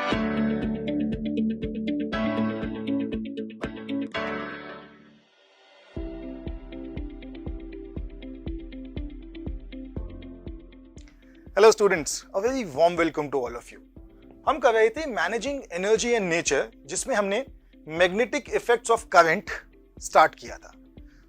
Hello students, a very warm welcome to all of you. हम कर रहे थे मैनेजिंग एनर्जी एंड नेचर, जिसमें हमने magnetic effects of current start किया था।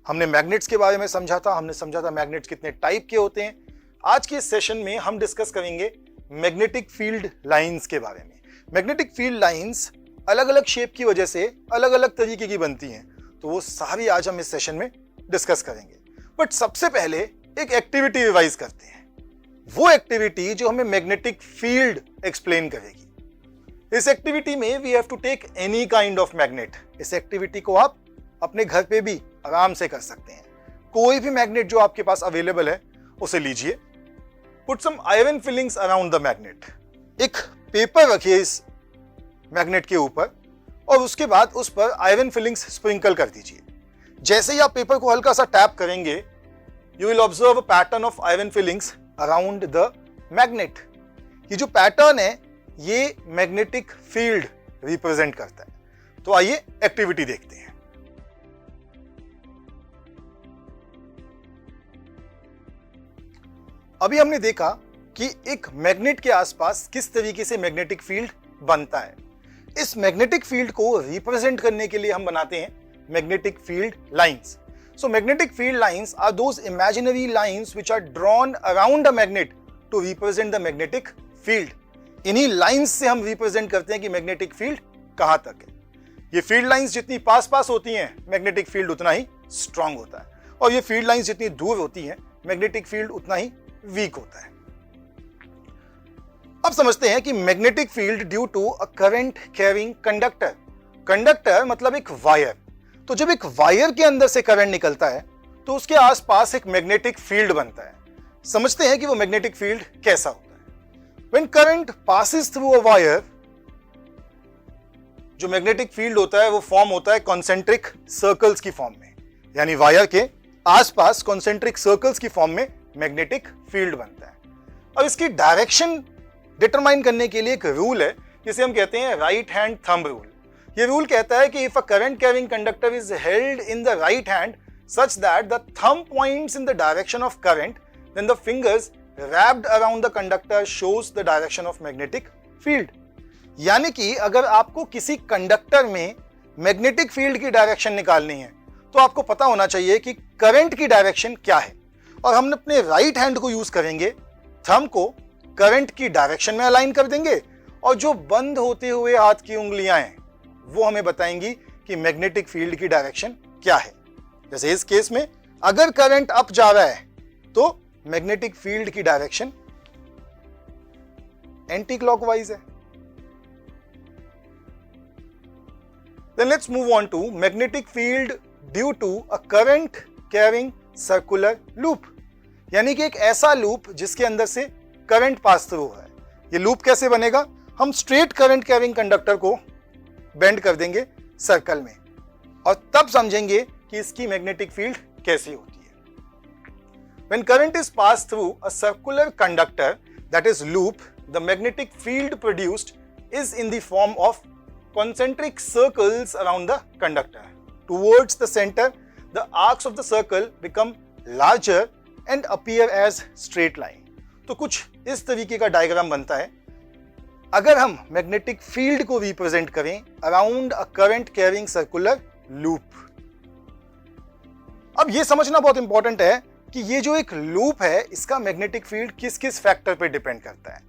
हमने मैग्नेट्स के बारे में समझा था, हमने समझा था मैग्नेट्स कितने टाइप के होते हैं। आज के इस सेशन में हम डिस्कस करेंगे मैग्नेटिक फील्ड लाइंस के बारे में। मैग्नेटिक फील्ड लाइंस अलग अलग शेप की वजह से अलग अलग तरीके की बनती हैं, तो वो सारी आज हम इस सेशन में डिस्कस करेंगे। बट सबसे पहले एक एक्टिविटी रिवाइज करते हैं, वो एक्टिविटी जो हमें मैग्नेटिक फील्ड एक्सप्लेन करेगी। इस एक्टिविटी में we have to take any kind of magnet. इस एक्टिविटी को आप अपने घर पे भी आराम से कर सकते हैं। कोई भी मैग्नेट जो आपके पास अवेलेबल है उसे लीजिए। Put some iron filings around the magnet. एक पेपर रखिए इस मैग्नेट के ऊपर और उसके बाद उस पर आयरन फिलिंग्स स्प्रिंकल कर दीजिए। जैसे ही आप पेपर को हल्का सा टैप करेंगे, you will observe a pattern of iron filings around the magnet. ये जो पैटर्न है ये मैग्नेटिक फील्ड रिप्रेजेंट करता है। तो आइए एक्टिविटी देखते हैं। अभी हमने देखा कि एक मैग्नेट के आसपास किस तरीके से मैग्नेटिक फील्ड बनता है। इस मैग्नेटिक फील्ड को रिप्रेजेंट करने के लिए हम बनाते हैं magnetic field lines. So magnetic field lines are those imaginary lines which are drawn around a magnet to represent the magnetic field. इन्हीं लाइंस से हम रिप्रेजेंट करते हैं कि मैग्नेटिक फील्ड कहां तक है। ये फील्ड लाइंस जितनी पास पास होती हैं, मैग्नेटिक फील्ड उतना ही स्ट्रांग होता है, और ये फील्ड लाइंस जितनी दूर होती हैं, मैग्नेटिक फील्ड उतना ही वीक होता है। अब समझते हैं कि magnetic field due to a current carrying conductor. Conductor मतलब एक वायर। तो जब एक वायर के अंदर से करंट निकलता है तो उसके आसपास एक मैग्नेटिक फील्ड बनता है। समझते हैं कि वो मैग्नेटिक फील्ड कैसा होता है। When current passes through a wire, जो मैग्नेटिक फील्ड होता है वो फॉर्म होता है कॉन्सेंट्रिक सर्कल्स की फॉर्म में, यानी वायर के आसपास कॉन्सेंट्रिक सर्कल्स की फॉर्म में मैग्नेटिक फील्ड बनता है। अब इसकी डायरेक्शन डिटरमाइन करने के लिए एक रूल है जिसे हम कहते हैं राइट हैंड थंब रूल। ये रूल कहता है कि if a current carrying conductor is held in the right hand such that the thumb points in the direction of current, then the fingers wrapped around the conductor shows the direction of magnetic field. यानी कि अगर आपको किसी conductor में magnetic field की direction निकालनी है तो आपको पता होना चाहिए कि करंट की डायरेक्शन क्या है, और हम अपने राइट हैंड को यूज करेंगे, थंब को करंट की डायरेक्शन में अलाइन कर देंगे, और जो बंद होते हुए हाथ की उंगलियां हैं वो हमें बताएंगी कि मैग्नेटिक फील्ड की डायरेक्शन क्या है। जैसे इस केस में अगर करंट अप जा रहा है तो मैग्नेटिक फील्ड की डायरेक्शन एंटी क्लॉकवाइज है। Then let's move on to magnetic field due to a current carrying circular loop, यानी कि एक ऐसा लूप जिसके अंदर से करंट पास थ्रू हो रहा है। ये लूप कैसे बनेगा? हम स्ट्रेट करंट कैरिंग कंडक्टर को बेंड कर देंगे सर्कल में, और तब समझेंगे कि इसकी मैग्नेटिक फील्ड कैसी होती है। When current is passed through a circular conductor, that is loop, the magnetic field produced is in the form of concentric circles around the conductor. Towards the center, the arcs of the circle become larger and appear as straight line. तो कुछ इस तरीके का diagram बनता है अगर हम magnetic field को रिप्रेजेंट करें अराउंड अ करंट कैरिंग सर्कुलर लूप। अब ये समझना बहुत इंपॉर्टेंट है कि ये जो एक लूप है इसका मैग्नेटिक फील्ड किस किस फैक्टर पे डिपेंड करता है।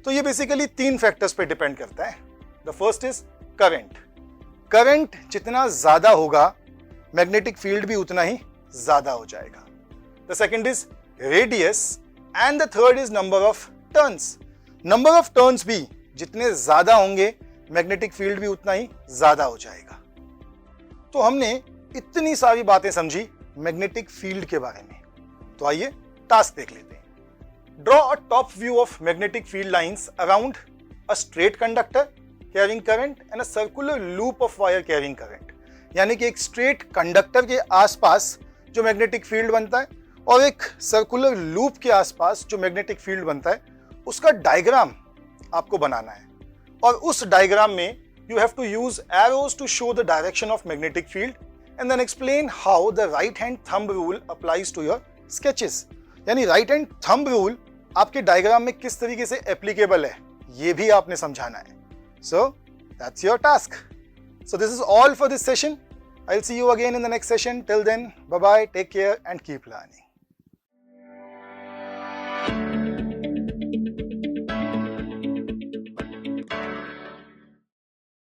तो ये बेसिकली 3 फैक्टर्स पे डिपेंड करता है। The first is current. Current जितना ज्यादा होगा मैग्नेटिक फील्ड भी उतना ही ज्यादा हो जाएगा। The second is radius and the third is number of turns. Number of turns भी जितने ज्यादा होंगे मैग्नेटिक फील्ड भी उतना ही ज्यादा हो जाएगा। तो हमने इतनी सारी बातें समझी मैग्नेटिक फील्ड के बारे में, तो आइए टास्क देख लेते हैं। Draw a top view of magnetic field lines around a straight conductor carrying current and a circular loop of wire carrying current. यानी कि एक स्ट्रेट कंडक्टर के आसपास जो मैग्नेटिक फील्ड बनता है और एक सर्कुलर लूप के आसपास जो मैग्नेटिक फील्ड बनता है उसका डायग्राम आपको बनाना है, और उस डायग्राम में you have to use arrows to show the direction of magnetic field and then explain how the right hand thumb rule applies to your sketches. यानी right hand thumb rule आपके diagram में किस तरीके से applicable है ये भी आपने समझाना है. So that's your task. So this is all for this session. I'll see you again in the next session. Till then, bye bye, take care and keep learning.